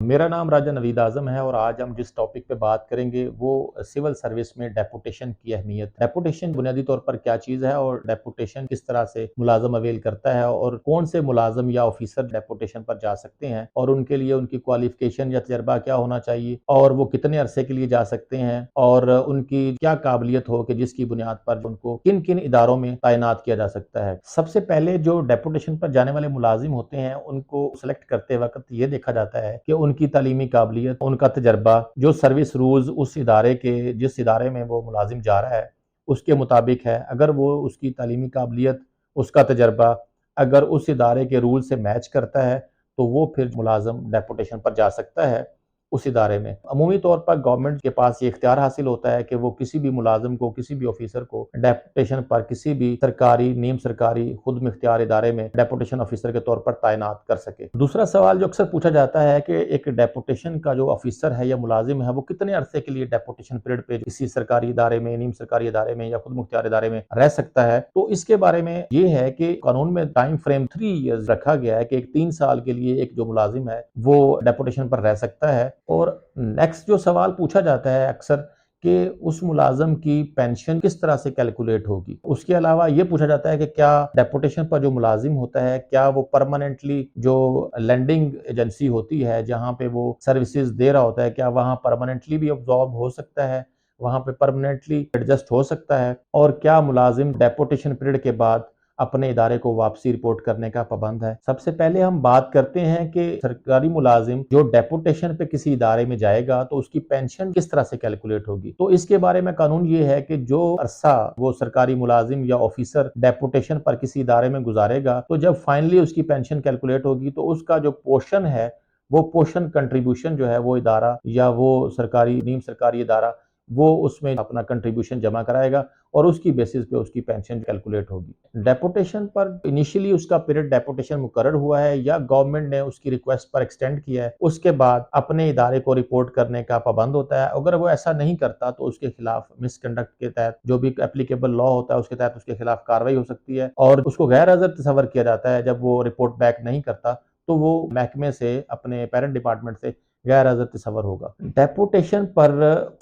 मेरा नाम राजा नवीद आज़म है और आज हम जिस टॉपिक पे बात करेंगे वो सिविल सर्विस में डेपुटेशन की अहमियत। डेपुटेशन बुनियादी तौर पर क्या चीज़ है और डेपुटेशन किस तरह से मुलाजम अवेल करता है और कौन से मुलाजम या ऑफिसर डेपुटेशन पर जा सकते हैं और उनके लिए उनकी क्वालिफिकेशन या तजर्बा क्या होना चाहिए और वो कितने अरसे के लिए जा सकते हैं और उनकी क्या काबिलियत हो कि जिसकी बुनियाद पर उनको किन किन इदारों में तैनात किया जा सकता है। सबसे पहले जो डेपुटेशन पर जाने वाले मुलाजिम होते हैं उनको सेलेक्ट करते वक्त ये देखा जाता है कि उनकी तालीमी काबिलियत, उनका तजर्बा, जो सर्विस रूल्स उस इदारे के जिस इदारे में वो मुलाजिम जा रहा है उसके मुताबिक है। अगर वो उसकी तालीमी काबिलियत, उसका तजर्बा अगर उस इदारे के रूल से मैच करता है तो वो फिर मुलाजिम डेपुटेशन पर जा सकता है उस इदारे में। अमूमी तौर पर गवर्नमेंट के पास ये इख्तियार हासिल होता है कि वो किसी भी मुलाजिम को, किसी भी ऑफिसर को डेपुटेशन पर किसी भी सरकारी, नीम सरकारी, खुद मुख्तियार इदारे में डेपुटेशन ऑफिसर के तौर पर तैनात कर सके। दूसरा सवाल जो अक्सर पूछा जाता है कि एक डेपुटेशन का जो ऑफिसर है या मुलाजिम है वो कितने अरसे के लिए डेपुटेशन पीरियड पे किसी सरकारी इदारे में, नीम सरकारी इदारे में या खुद मुख्तियार इदारे में रह सकता है। तो इसके बारे में ये है कि कानून में टाइम फ्रेम 3 ईयर्स रखा गया है कि एक 3 साल के लिए एक जो मुलाजिम है वो डेपुटेशन पर रह सकता है। और नेक्स्ट जो सवाल पूछा जाता है अक्सर कि उस मुलाजम की पेंशन किस तरह से कैलकुलेट होगी। उसके अलावा ये पूछा जाता है कि क्या डेपुटेशन पर जो मुलाजिम होता है क्या वो परमानेंटली जो लैंडिंग एजेंसी होती है जहाँ पे वो सर्विसेज दे रहा होता है क्या वहाँ परमानेंटली भी अब्जॉर्ब हो सकता है, वहाँ पे परमानेंटली एडजस्ट हो सकता है और क्या मुलाजिम डेपुटेशन पीरियड के बाद अपने इदारे को वापसी रिपोर्ट करने का पाबंद है। सबसे पहले हम बात करते हैं कि सरकारी मुलाजिम जो डेपुटेशन पे किसी इदारे में जाएगा तो उसकी पेंशन किस तरह से कैलकुलेट होगी। तो इसके बारे में कानून ये है कि जो अरसा वो सरकारी मुलाजिम या ऑफिसर डेपुटेशन पर किसी इदारे में गुजारेगा तो जब फाइनली उसकी पेंशन कैलकुलेट होगी तो उसका जो पोर्शन है वो पोर्शन कंट्रीब्यूशन जो है वो इदारा या वो सरकारी, नीम सरकारी इदारा वो उसमें अपना कंट्रीब्यूशन जमा कराएगा और उसकी बेसिस पे उसकी पेंशन कैलकुलेट होगी। डेपुटेशन पर इनिशियली उसका पीरियड डेपुटेशन मुकर्रर हुआ है या गवर्नमेंट ने उसकी रिक्वेस्ट पर एक्सटेंड किया है, उसके बाद अपने इदारे को रिपोर्ट करने का पाबंद होता है। अगर वो ऐसा नहीं करता तो उसके खिलाफ मिसकंडक्ट के तहत जो भी एप्लीकेबल लॉ होता है उसके तहत उसके खिलाफ कार्रवाई हो सकती है और उसको गैर हाजिर तस्वर किया जाता है। जब वो रिपोर्ट बैक नहीं करता तो वो महकमे से, अपने पेरेंट डिपार्टमेंट से गैर हाजिर तस्वर होगा। डेपुटेशन पर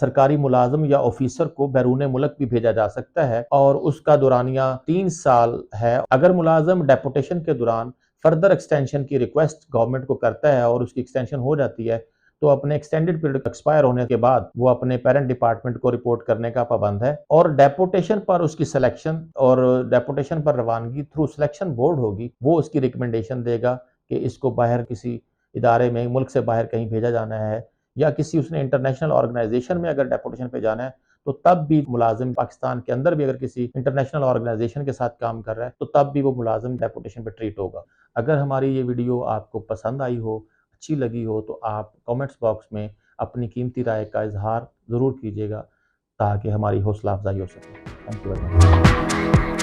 सरकारी मुलाजिम या ऑफिसर को बैरून मुल्क भी भेजा जा सकता है और उसका दुरानिया 3 साल है। अगर मुलाजिम डेपुटेशन के दौरान फर्दर एक्सटेंशन की रिक्वेस्ट गवर्नमेंट को करता है और उसकी एक्सटेंशन हो जाती है तो अपने एक्सटेंडेड पीरियड एक्सपायर होने के बाद वो अपने पेरेंट डिपार्टमेंट को रिपोर्ट करने का पाबंद है और डेपुटेशन पर उसकी सिलेक्शन और डेपुटेशन पर रवानगी थ्रू सिलेक्शन बोर्ड होगी। वो उसकी रिकमेंडेशन देगा कि इसको बाहर किसी इदारे में, मुल्क से बाहर कहीं भेजा जाना है या किसी उसने इंटरनेशनल ऑर्गेनाइजेशन में अगर डेपुटेशन पे जाना है तो तब भी मुलाजिम पाकिस्तान के अंदर भी अगर किसी इंटरनेशनल ऑर्गेनाइजेशन के साथ काम कर रहा है तो तब भी वो मुलाजिम डेपुटेशन पे ट्रीट होगा। अगर हमारी ये वीडियो आपको पसंद आई हो, अच्छी लगी हो तो आप कमेंट्स बॉक्स में अपनी कीमती राय का इजहार ज़रूर कीजिएगा ताकि हमारी हौसला अफजाई हो सके। Thank you very much.